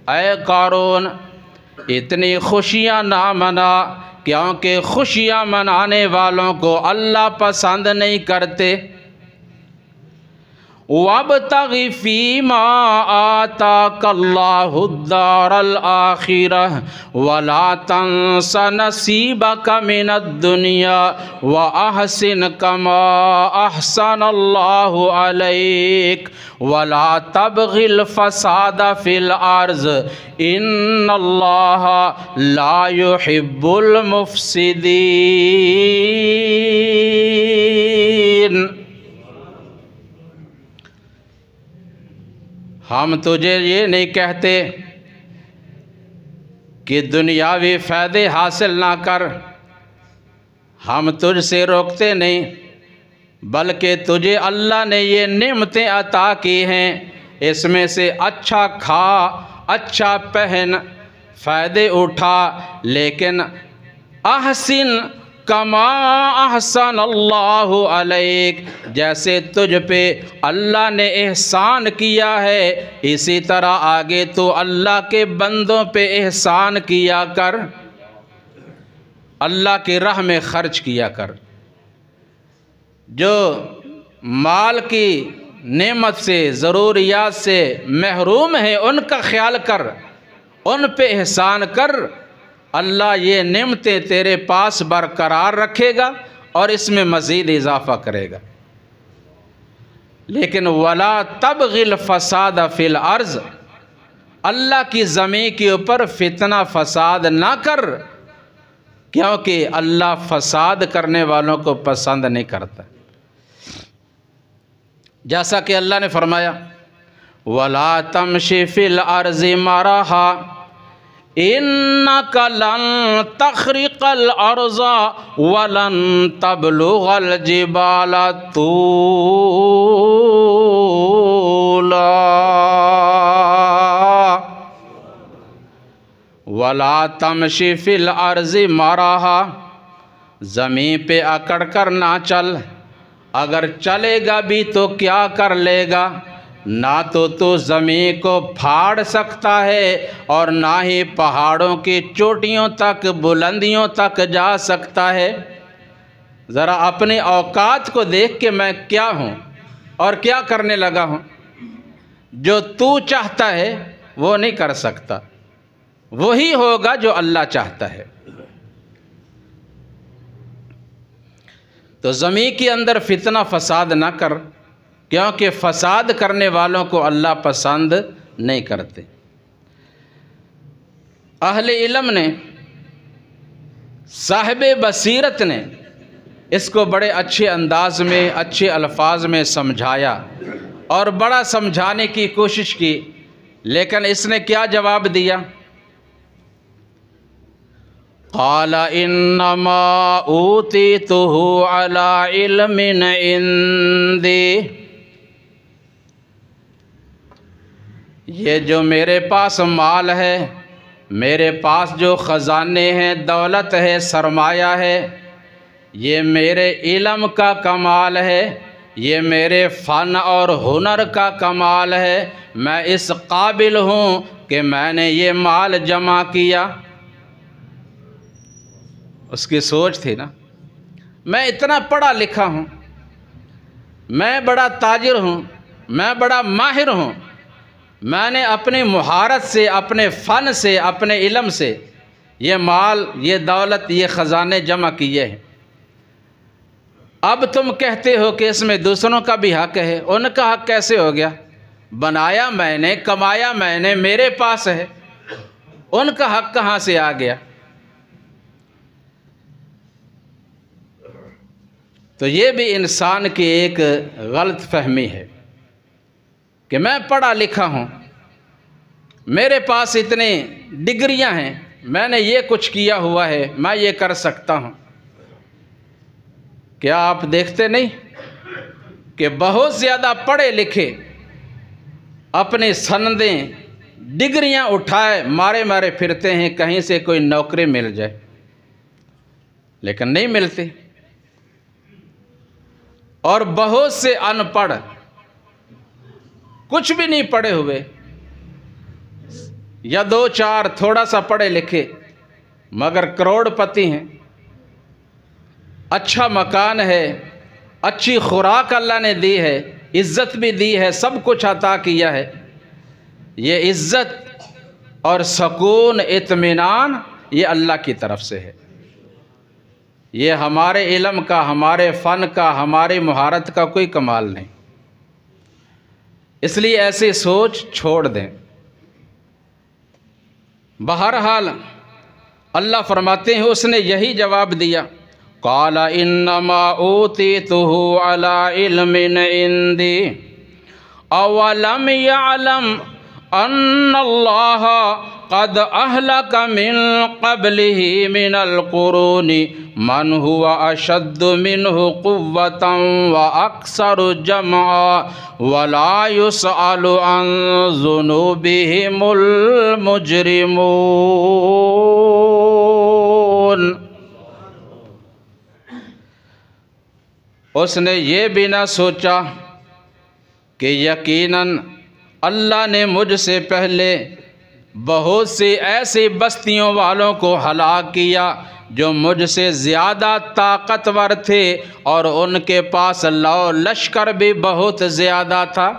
ऐ कारून, इतनी खुशियाँ ना मना, क्योंकि खुशियाँ मनाने वालों को अल्लाह पसंद नहीं करते। वब्तग़ि फ़ीमा आताकल्लाहुद्दारल आखिरह वला तंस नसीबक मिनद्दुनिया व अहसिन कमा अहसनल्लाहु अलैक वला तबग़िल फ़साद फ़िल अर्ज़ इन्नल्लाह ला युहिब्बुल मुफ़सिदीन। हम तुझे ये नहीं कहते कि दुनियावी फ़ायदे हासिल ना कर, हम तुझसे रोकते नहीं, बल्कि तुझे अल्लाह ने ये नेमतें अता की हैं, इसमें से अच्छा खा, अच्छा पहन, फ़ायदे उठा, लेकिन अहसिन कमा अहसन अल्लाहु अलैक, जैसे तुझ पे अल्लाह ने एहसान किया है इसी तरह आगे तो अल्लाह के बंदों पे एहसान किया कर, अल्लाह की राह में खर्च किया कर। जो माल की नेमत से, ज़रूरियात से महरूम है, उनका ख्याल कर, उन पे एहसान कर। अल्लाह ये नेमतें तेरे पास बरकरार रखेगा और इसमें मज़ीद इजाफ़ा करेगा। लेकिन वला तबग़िल फ़साद फ़िल अर्ज़, अल्लाह की ज़मीन के ऊपर फितना फ़साद ना कर, क्योंकि अल्लाह फ़साद करने वालों को पसंद नहीं करता। जैसा कि अल्लाह ने फरमाया वला तमशी फ़िल अर्ज़ि मरहा इन्नका लन तखरिक़ल अर्ज़ वलन तबलुग़ल जिबाल तूला वला तमशी फिल अर्ज़ि मराहा, ज़मीन पे अकड़ कर ना चल, अगर चलेगा भी तो क्या कर लेगा, ना तो तू ज़मीन को फाड़ सकता है और ना ही पहाड़ों की चोटियों तक बुलंदियों तक जा सकता है। ज़रा अपनी औकात को देख के मैं क्या हूँ और क्या करने लगा हूँ। जो तू चाहता है वो नहीं कर सकता, वही होगा जो अल्लाह चाहता है। तो ज़मीन के अंदर फितना फसाद ना कर, क्योंकि फसाद करने वालों को अल्लाह पसंद नहीं करते। अहले इल्म ने, साहिबे बसीरत ने इसको बड़े अच्छे अंदाज में, अच्छे अल्फाज में समझाया और बड़ा समझाने की कोशिश की, लेकिन इसने क्या जवाब दिया? क़ाला इन्नमा ऊतीतुहु अला इल्मिन इंदी, ये जो मेरे पास माल है, मेरे पास जो ख़जाने हैं, दौलत है, सरमाया है, ये मेरे इल्म का कमाल है, ये मेरे फ़न और हुनर का कमाल है। मैं इस काबिल हूँ कि मैंने ये माल जमा किया। उसकी सोच थी ना, मैं इतना पढ़ा लिखा हूँ, मैं बड़ा ताजिर हूँ, मैं बड़ा माहिर हूँ, मैंने अपनी मुहारत से, अपने फ़न से, अपने इल्म से ये माल, ये दौलत, ये ख़जाने जमा किए हैं। अब तुम कहते हो कि इसमें दूसरों का भी हक़ है। उनका हक़ कैसे हो गया? बनाया मैंने, कमाया मैंने, मेरे पास है, उनका हक़ कहाँ से आ गया? तो ये भी इंसान की एक गलत फहमी है कि मैं पढ़ा लिखा हूँ, मेरे पास इतने डिग्रियाँ हैं, मैंने ये कुछ किया हुआ है, मैं ये कर सकता हूँ। क्या आप देखते नहीं कि बहुत ज़्यादा पढ़े लिखे अपने सनदें, डिग्रियाँ उठाए मारे मारे फिरते हैं, कहीं से कोई नौकरी मिल जाए, लेकिन नहीं मिलती। और बहुत से अनपढ़, कुछ भी नहीं पढ़े हुए या दो चार थोड़ा सा पढ़े लिखे, मगर करोड़पति हैं, अच्छा मकान है, अच्छी खुराक अल्लाह ने दी है, इज़्ज़त भी दी है, सब कुछ अता किया है। ये इज़्ज़त और सकून, इत्मीनान, ये अल्लाह की तरफ से है। ये हमारे इल्म का, हमारे फ़न का, हमारी मुहारत का कोई कमाल नहीं। इसलिए ऐसी सोच छोड़ दें। बहरहाल अल्लाह फरमाते हैं, उसने यही जवाब दिया, क़ाला इन्नमा ऊतीतुहु अला इल्मिन इंदी अवलम यअलम अन्नल्लाह क़द अहलक मिन क़ब्लिही मिनल क़ुरूनि मन हुवा अशद्दु मिन्हु क़ुव्वतन व अक्सरु जमअ वला युसअलु अन ज़ुनूबिहिमुल मुजरिमून। उसने ये भी ना सोचा कि यकीनन अल्लाह ने मुझसे पहले बहुत सी ऐसी बस्तियों वालों को हलाक किया जो मुझसे ज़्यादा ताकतवर थे और उनके पास लौ लश्कर भी बहुत ज़्यादा था।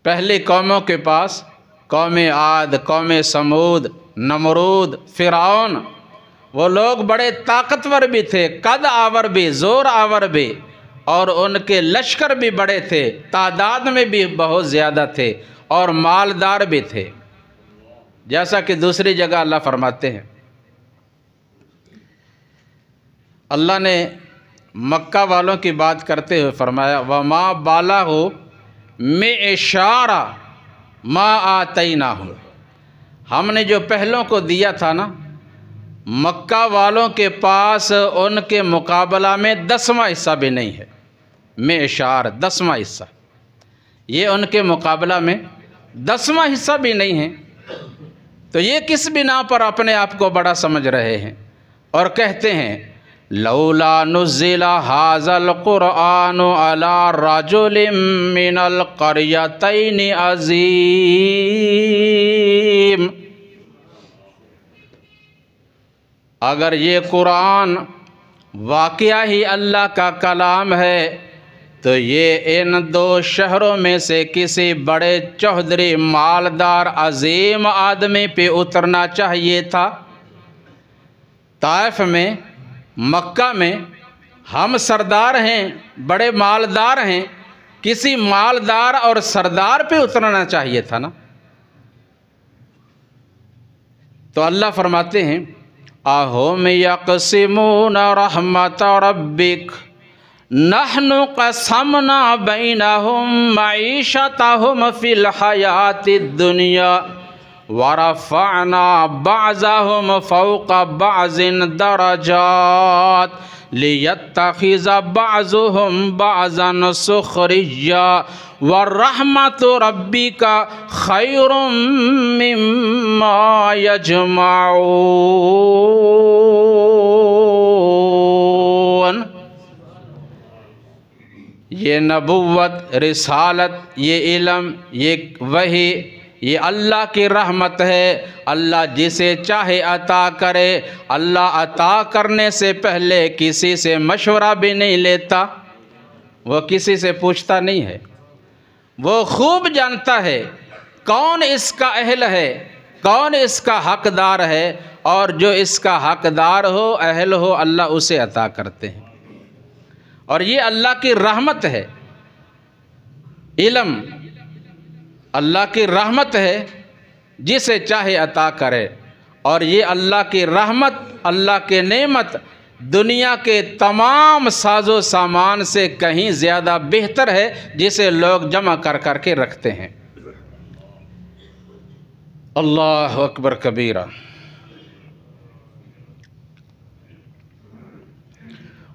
पहली कौमों के पास, कौम आद, कौम समूद, नमरूद, फ़िरऔन, वो लोग बड़े ताकतवर भी थे, कद आवर भी, ज़ोर आवर भी, और उनके लश्कर भी बड़े थे, तादाद में भी बहुत ज़्यादा थे और मालदार भी थे। जैसा कि दूसरी जगह अल्लाह फरमाते हैं, अल्लाह ने मक्का वालों की बात करते हुए फरमाया, वमा बालाहु मि'शारा मा आतैनाहुम, हमने जो पहलों को दिया था ना, मक्का वालों के पास उनके मुकाबला में 10वां हिस्सा भी नहीं है। मेशार 10वां हिस्सा, ये उनके मुकाबला में 10वां हिस्सा भी नहीं है। तो ये किस बिना पर अपने आप को बड़ा समझ रहे हैं और कहते हैं लौला नुज़्ज़िला हाज़ल क़ुरआन अला रजुलिम मिनल क़रयतैनि अज़ीम। अगर ये कुरान वाक़या ही अल्लाह का कलाम है तो ये इन 2 शहरों में से किसी बड़े चौधरी मालदार अजीम आदमी पे उतरना चाहिए था। ताइफ में, मक्का में हम सरदार हैं, बड़े मालदार हैं, किसी मालदार और सरदार पे उतरना चाहिए था ना। तो अल्लाह फरमाते हैं अहुम यक़सिमून रहमत रब्बिक नहनु क़समना बैनहुम मईशतहुम फ़िल हयातिद दुनिया वरफ़अना बअज़हुम फ़ौक़ बअज़िन दरजात लियत्तख़िज़ बअज़ुहुम बअज़न सुख़रिय्या वरहमतु रब्बिका ख़ैरुम मिम्मा यजमऊन। ये नबुव्वत, रिसालत, ये इल्म, ये वही, ये अल्लाह की रहमत है। अल्लाह जिसे चाहे अता करे। अल्लाह अता करने से पहले किसी से मशवरा भी नहीं लेता, वो किसी से पूछता नहीं है। वो खूब जानता है कौन इसका अहल है, कौन इसका हकदार है, और जो इसका हकदार हो, अहल हो, अल्लाह उसे अता करते हैं। और ये अल्लाह की रहमत है। इल्म अल्लाह की रहमत है, जिसे चाहे अता करे। और ये अल्लाह की रहमत, अल्लाह की नेमत दुनिया के तमाम साजो सामान से कहीं ज़्यादा बेहतर है, जिसे लोग जमा कर कर के रखते हैं। अल्लाह अकबर कबीरा।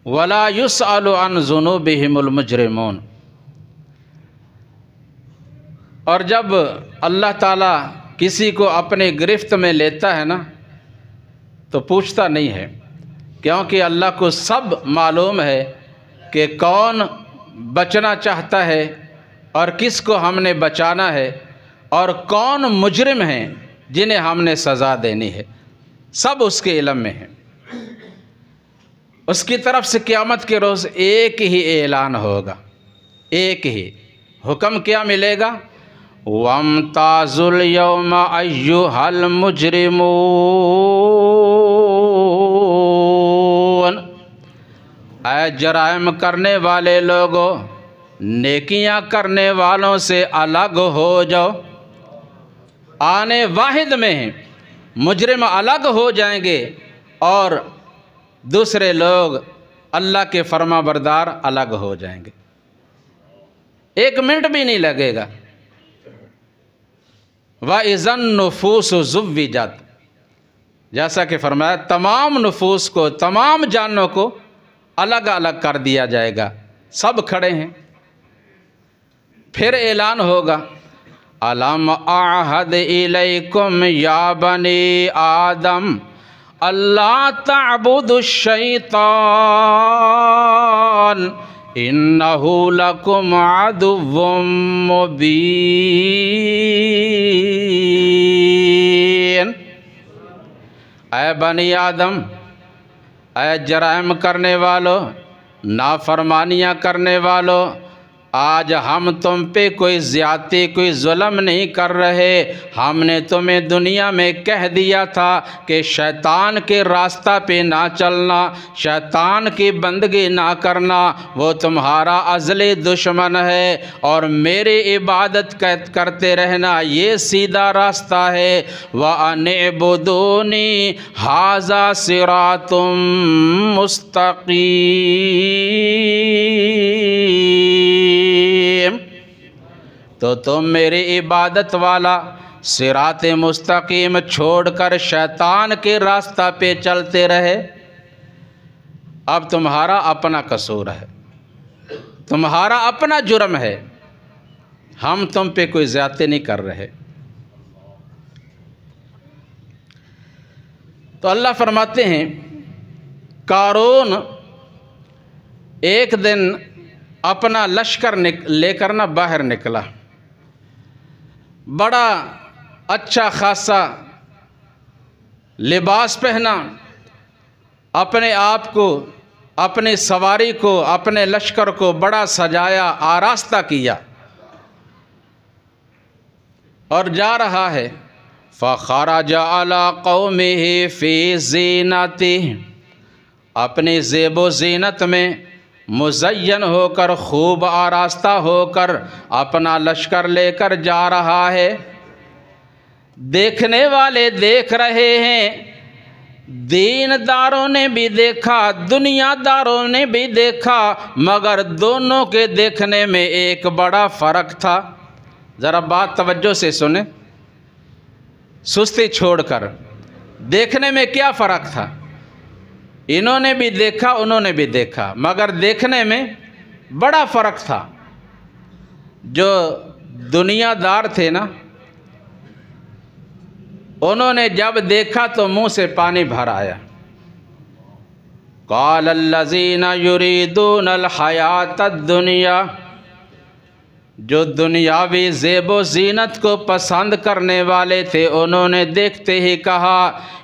वला युसअलु अन ज़ुनूबिहिमुल मुजरिमून। और जब अल्लाह ताला किसी को अपने गिरफ्त में लेता है ना, तो पूछता नहीं है, क्योंकि अल्लाह को सब मालूम है कि कौन बचना चाहता है और किसको हमने बचाना है, और कौन मुजरिम हैं जिन्हें हमने सज़ा देनी है। सब उसके इल्म में है। उसकी तरफ से क़यामत के रोज़ एक ही ऐलान होगा, एक ही हुक्म क्या मिलेगा, वम्ताज़ुल यौमा अय्युहल मुजरिमून। ऐ जराइम करने वाले लोगों, नेकियां करने वालों से अलग हो जाओ। आने वाहिद में मुजरिम अलग हो जाएंगे और दूसरे लोग अल्लाह के फरमा बरदार अलग हो जाएंगे। 1 मिनट भी नहीं लगेगा। व इज़न नुफूस ज़ुव्विजत, जैसा कि फरमाया तमाम नफूस को, तमाम जानों को अलग अलग कर दिया जाएगा। सब खड़े हैं। फिर ऐलान होगा अलम आहद इलैकुम या बनी आदम अल्लाह ताबुदुश शैतान इन्नहु लकुम अदुव्वुम मुबीन। ऐ बनी आदम, ऐ जराइम करने वालों, नाफरमानियाँ करने वालों, आज हम तुम पे कोई ज़्यादती, कोई जुल्म नहीं कर रहे। हमने तुम्हें दुनिया में कह दिया था कि शैतान के रास्ता पे ना चलना, शैतान की बंदगी ना करना, वो तुम्हारा अज़ली दुश्मन है, और मेरी इबादत करते रहना, ये सीधा रास्ता है। व अनिअबुदूनी हाज़ा सिरातुम मुस्तक़ीम। तो तुम मेरी इबादत वाला सिरात मुस्तकीम छोड़कर शैतान के रास्ता पे चलते रहे। अब तुम्हारा अपना कसूर है, तुम्हारा अपना जुर्म है, हम तुम पे कोई ज़्यादती नहीं कर रहे। तो अल्लाह फरमाते हैं कारून एक दिन अपना लश्कर लेकर ना बाहर निकला। बड़ा अच्छा खासा लिबास पहना, अपने आप को, अपनी सवारी को, अपने लश्कर को बड़ा सजाया, आरास्ता किया और जा रहा है। फ़ख़रज अला क़ौमिही फ़ी ज़ीनतिही, अपनी ज़ेबो ज़ीनत में मुज़य्यन होकर, खूब आरास्ता होकर अपना लश्कर लेकर जा रहा है। देखने वाले देख रहे हैं, दीनदारों ने भी देखा, दुनियादारों ने भी देखा, मगर दोनों के देखने में एक बड़ा फ़र्क था। ज़रा बात तवज्जो से सुने, सुस्ती छोड़कर। देखने में क्या फ़र्क था? इन्होंने भी देखा, उन्होंने भी देखा, मगर देखने में बड़ा फ़र्क था। जो दुनियादार थे ना, उन्होंने जब देखा तो मुंह से पानी भर आया। क़ाल अल्लज़ीना युरीदूनल हयातद दुनिया, जो दुनियावी ज़ेबो ज़ीनत को पसंद करने वाले थे, उन्होंने देखते ही कहा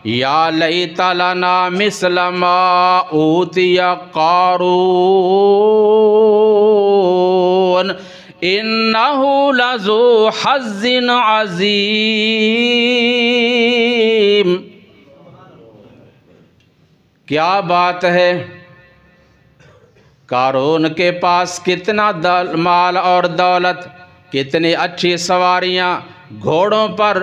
या लैता लना मिस्ल मा ऊतिया क़ारून इन्नहु लज़ू हज़्ज़िन अज़ीम। क्या बात है, कारून के पास कितना माल और दौलत, कितनी अच्छी सवारियां, घोड़ों पर,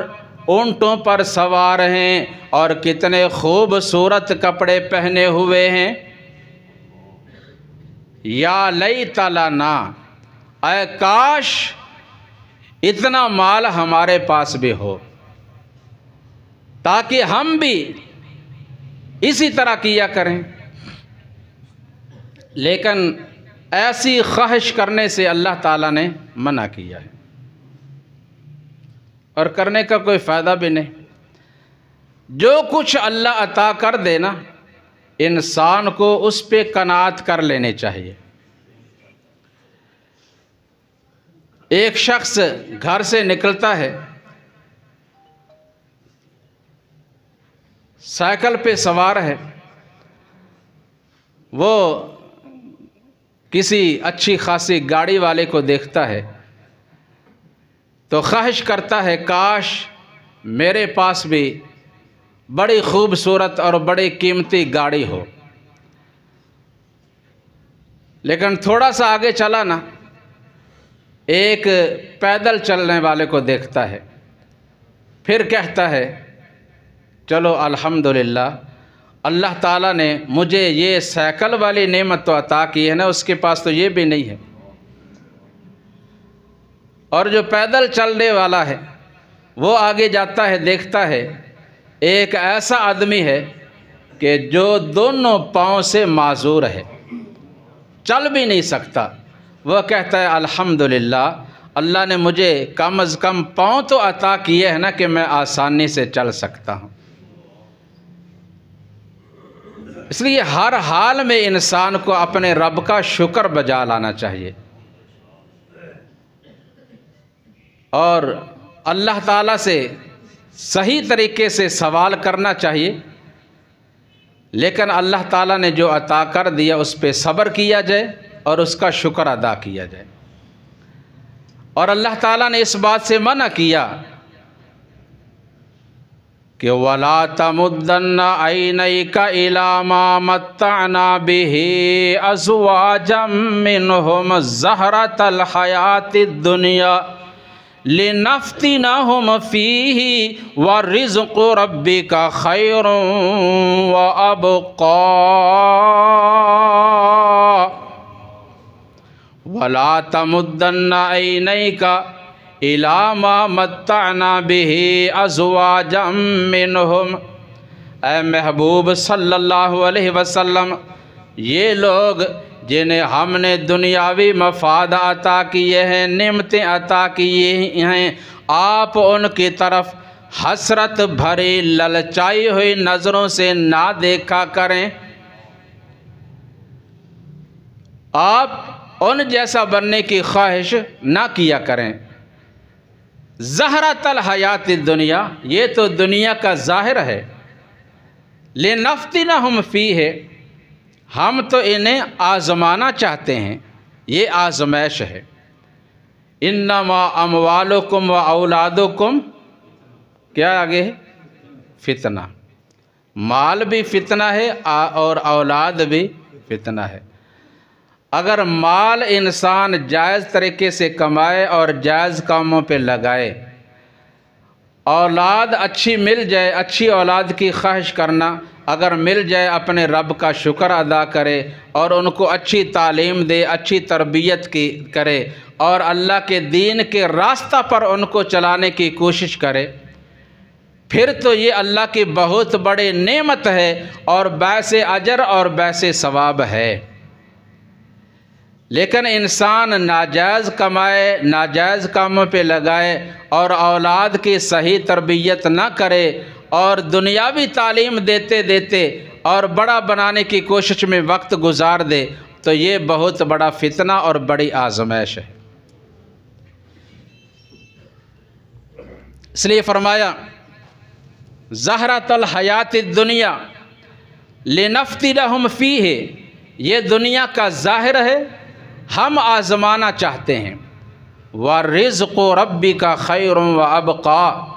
ऊंटों पर सवार हैं और कितने खूबसूरत कपड़े पहने हुए हैं। या लैता लना, ऐ काश इतना माल हमारे पास भी हो, ताकि हम भी इसी तरह किया करें। लेकिन ऐसी ख्वाहिश करने से अल्लाह ताला ने मना किया है और करने का कोई फ़ायदा भी नहीं। जो कुछ अल्लाह अता कर देना, इंसान को उस पे कनात कर लेनी चाहिए। एक शख्स घर से निकलता है, साइकिल पे सवार है, वो किसी अच्छी खासी गाड़ी वाले को देखता है तो ख्वाहिश करता है काश मेरे पास भी बड़ी खूबसूरत और बड़ी कीमती गाड़ी हो। लेकिन थोड़ा सा आगे चला ना, एक पैदल चलने वाले को देखता है, फिर कहता है चलो अल्हम्दुलिल्लाह, अल्लाह ताला ने मुझे ये साइकिल वाली नेमत तो अता की है ना, उसके पास तो ये भी नहीं है। और जो पैदल चलने वाला है वो आगे जाता है, देखता है एक ऐसा आदमी है कि जो दोनों पाँव से माजूर है, चल भी नहीं सकता। वह कहता है अल्हम्दुलिल्लाह, अल्लाह ने मुझे कम अज़ कम पाँव तो अता किए हैं ना कि मैं आसानी से चल सकता हूँ। इसलिए हर हाल में इंसान को अपने रब का शुक्र बजा लाना चाहिए और अल्लाह ताला से सही तरीके से सवाल करना चाहिए। लेकिन अल्लाह ताला ने जो अता कर दिया उस पर सब्र किया जाए और उसका शुक्र अदा किया जाए। और अल्लाह ताला ने इस बात से मना किया कि वला तमुद्दन्ना ऐनैका इला मा मत्तअना बिही अज़वाजम मिनहुम ज़हरतल हयातिद दुनिया लिनफ्तिनहुम फीही व रिज़्क़ु रब्बिका खैरुन व अबक़ा वला तमुद्दन्ना ऐनैका इला मा मत्ताना बिही अज़वाजम मिनहुम। ऐ महबूब सल्लल्लाहु अलैहि वसल्लम, ये लोग जिन्हें हमने दुनियावी मफाद अता किए हैं, नेमतें अता किए हैं, आप उनकी तरफ हसरत भरी ललचाई हुई नज़रों से ना देखा करें। आप उन जैसा बनने की ख्वाहिश ना किया करें। ज़हरतल हयात दुनिया, ये तो दुनिया का ज़ाहिर है। लिनफ्तिनहुम फ़ीह, हम तो इन्हें आज़माना चाहते हैं, ये आज़मैश है। इन्नमा अमवालुकुम व औलादुकुम, क्या आगे है, फितना। माल भी फितना है और औलाद भी फितना है। अगर माल इंसान जायज़ तरीके से कमाए और जायज़ कामों पे लगाए, औलाद अच्छी मिल जाए, अच्छी औलाद की ख्वाहिश करना, अगर मिल जाए अपने रब का शुक्र अदा करे और उनको अच्छी तालीम दे, अच्छी तरबियत की करे और अल्लाह के दीन के रास्ता पर उनको चलाने की कोशिश करे, फिर तो ये अल्लाह की बहुत बड़ी नेमत है और बैसे अजर और बैसे सवाब है। लेकिन इंसान नाजायज़ कमाए, नाजायज़ कामों पे लगाए और औलाद की सही तरबियत ना करे और दुनियावी तालीम देते देते और बड़ा बनाने की कोशिश में वक्त गुजार दे, तो ये बहुत बड़ा फितना और बड़ी आज़मैश है। इसलिए फरमाया ज़हरतल हयात दुनिया लिनफ्तिनहुम फ़ीह, ये दुनिया का ज़ाहिर है, हम आज़माना चाहते हैं। व रिज़्क़ु रब्बिका खैरुम व अबक़ा,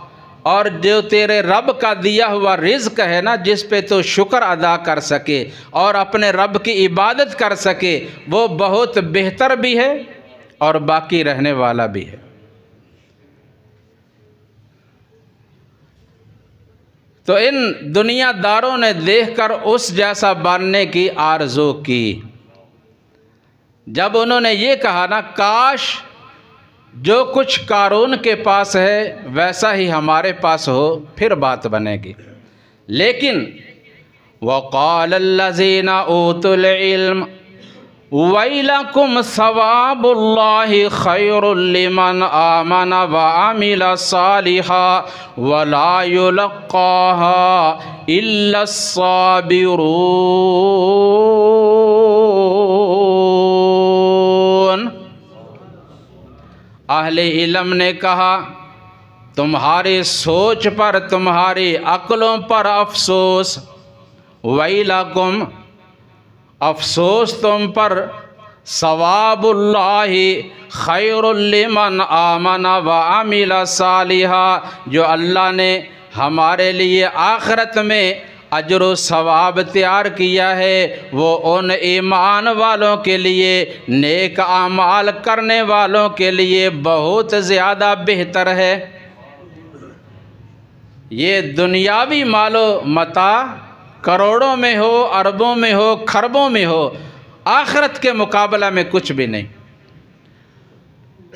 और जो तेरे रब का दिया हुआ रिज़्क़ है ना, जिस पे तो शुक्र अदा कर सके और अपने रब की इबादत कर सके, वो बहुत बेहतर भी है और बाकी रहने वाला भी है। तो इन दुनियादारों ने देखकर उस जैसा बनने की आरज़ू की। जब उन्होंने ये कहा ना, काश जो कुछ कारून के पास है वैसा ही हमारे पास हो, फिर बात बनेगी। लेकिन वक़ालल्लज़ीना ऊतुल इल्म वैलकुम सवाबुल्लाहि खैरुल लिमन आमन व अमिल सालिहा वला युलक्काहा इल्ला साबिरून। अहले इल्म ने कहा, तुम्हारी सोच पर, तुम्हारी अक्लों पर अफसोस। वैलकुम, अफसोस तुम पर। सवाबुल्लाहि खैरुल लिमन आमन व अमिल सालिहा, जो अल्लाह ने हमारे लिए आखिरत में अजर व सवाब तैयार किया है, वो उन ईमान वालों के लिए, नेक आमाल करने वालों के लिए बहुत ज़्यादा बेहतर है। ये दुनियावी मालो मता करोड़ों में हो, अरबों में हो, खरबों में हो, आखिरत के मुकाबला में कुछ भी नहीं।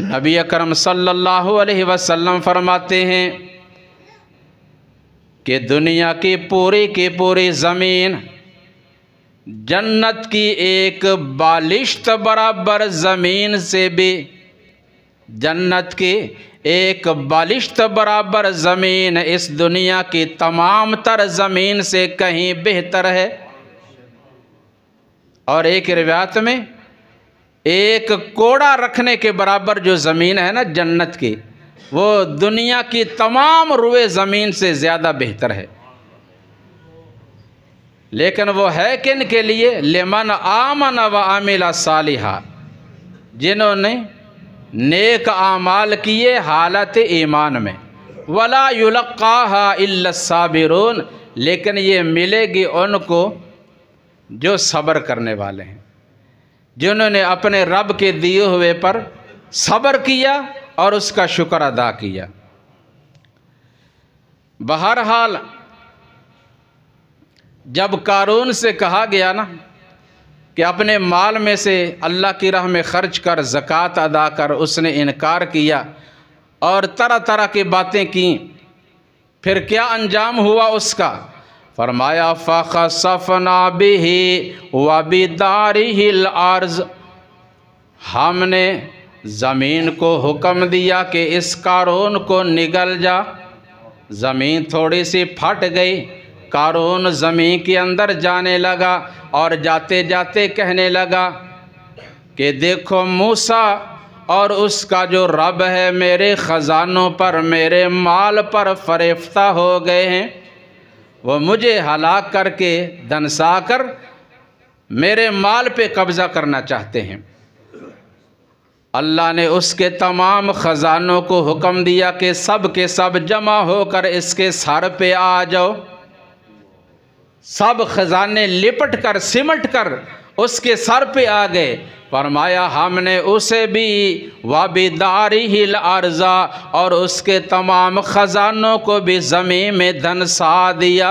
नबी अकरम सल्लल्लाहु अलैहि वसल्लम फरमाते हैं कि दुनिया की पूरी ज़मीन जन्नत की एक बालिश्त बराबर ज़मीन से भी, जन्नत की एक बालिश्त बराबर ज़मीन इस दुनिया की तमाम तर ज़मीन से कहीं बेहतर है। और एक रिवायत में एक कोड़ा रखने के बराबर जो ज़मीन है ना जन्नत की, वो दुनिया की तमाम रुए ज़मीन से ज़्यादा बेहतर है। लेकिन वो है किन के लिए? लिमन आमन व अमिल सालिहा, जिन्होंने नेक आमाल किए हालत ईमान में। वला युलक्काहा इल्ला साबिरून, लेकिन ये मिलेगी उनको जो सब्र करने वाले हैं, जिन्होंने अपने रब के दिए हुए पर सब्र किया और उसका शुक्र अदा किया। बहरहाल जब कारून से कहा गया ना कि अपने माल में से अल्लाह की राह में ख़र्च कर, ज़कात अदा कर, उसने इनकार किया और तरह तरह की बातें की। फिर क्या अंजाम हुआ उसका? फरमाया फ़ख़सफ़ना बिही व बिदारिहिल अर्ज़, हमने ज़मीन को हुक्म दिया कि इस कारून को निगल जा। ज़मीन थोड़ी सी फट गई, कारून ज़मीन के अंदर जाने लगा और जाते जाते कहने लगा कि देखो मूसा और उसका जो रब है मेरे ख़जानों पर, मेरे माल पर फरेफ्ता हो गए हैं। वो मुझे हलाक करके दनसा कर मेरे माल पे कब्ज़ा करना चाहते हैं। अल्लाह ने उसके तमाम ख़जानों को हुक्म दिया कि सब के सब जमा होकर इसके सर पे आ जाओ। सब ख़जाने लिपट कर सिमट कर उसके सर पे आ गए। फरमाया हमने उसे भी वबिदारिहिल अर्ज़ा, और उसके तमाम ख़जानों को भी ज़मीन में धंसा दिया।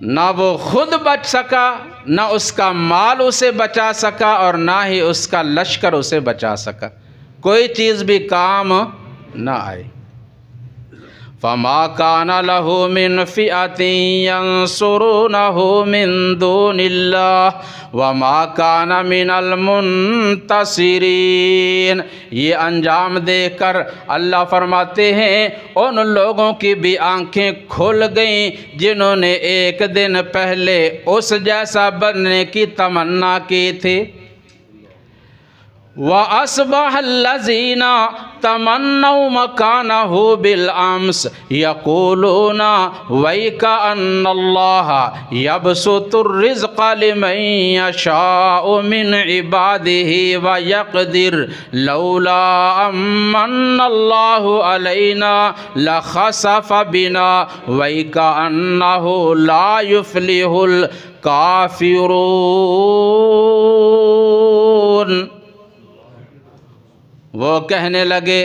ना वो खुद बच सका, ना उसका माल उसे बचा सका, और ना ही उसका लश्कर उसे बचा सका। कोई चीज़ भी काम ना आई। फमा काना लहू मिन फ़िअतिन यंसुरूनहु मिन दूनिल्लाह वमा काना मिनल मुंतसिरीन। ये अंजाम देकर अल्लाह फरमाते हैं उन लोगों की भी आंखें खुल गईं जिन्होंने एक दिन पहले उस जैसा बनने की तमन्ना की थी। व अस्बहल्लज़ीना तमन्नौ मकानहु बिल अम्स यक़ूलूना वैका अन्नल्लाह यबसुतुर रिज़्क़ लिमन यशाउ मिन इबादिही व यक़दिर लौला अम्मन्नल्लाहु अलैना लख़सफ़ बिना वैका अन्नहु ला युफ़्लिहुल काफ़िरून। वो कहने लगे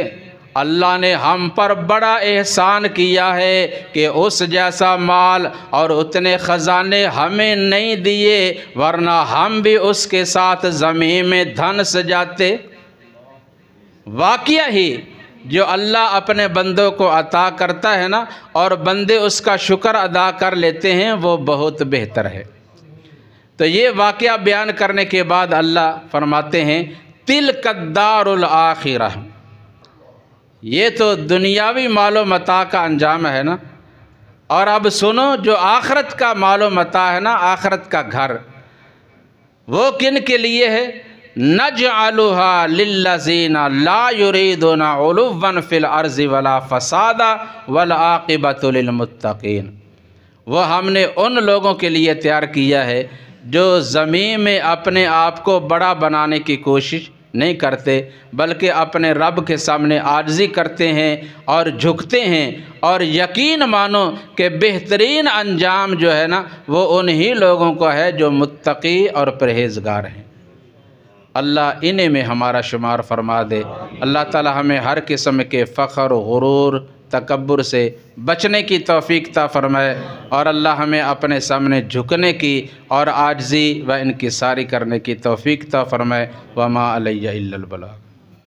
अल्लाह ने हम पर बड़ा एहसान किया है कि उस जैसा माल और उतने ख़जाने हमें नहीं दिए, वरना हम भी उसके साथ ज़मीन में धंस जाते। वाक़या ही जो अल्लाह अपने बंदों को अता करता है ना, और बंदे उसका शुक्र अदा कर लेते हैं, वो बहुत बेहतर है। तो ये वाक़या बयान करने के बाद अल्लाह फरमाते हैं तिलकद्दारुल आखिरह, ये तो दुनियावी मालो मता का अंजाम है ना। और अब सुनो जो आखरत का मालो मता है ना, आखरत का घर, वो किन के लिए है? नजअलुहा लिल्लज़ीना ला युरीदुना उलुव्वन फिल अर्ज़ि वला फ़सादा वल आक़िबतु लिलमुत्तक़ीन। वो हमने उन लोगों के लिए तैयार किया है जो ज़मीन में अपने आप को बड़ा बनाने की कोशिश नहीं करते, बल्कि अपने रब के सामने आजिज़ी करते हैं और झुकते हैं। और यकीन मानो कि बेहतरीन अंजाम जो है ना, वो उन्हीं लोगों का है जो मुत्तकी और परहेज़गार हैं। अल्लाह इन्हीं में हमारा शुमार फरमा दे। अल्लाह ताला हमें हर किस्म के फ़ख्र, गुरूर, तकब्बुर से बचने की तौफ़ीक़ ता फ़रमाए, और अल्लाह हमें अपने सामने झुकने की और आजिज़ी व इनकिसारी करने की तौफ़ीक़ ता फ़रमाए। वमा अलैया इल्लल बलाग।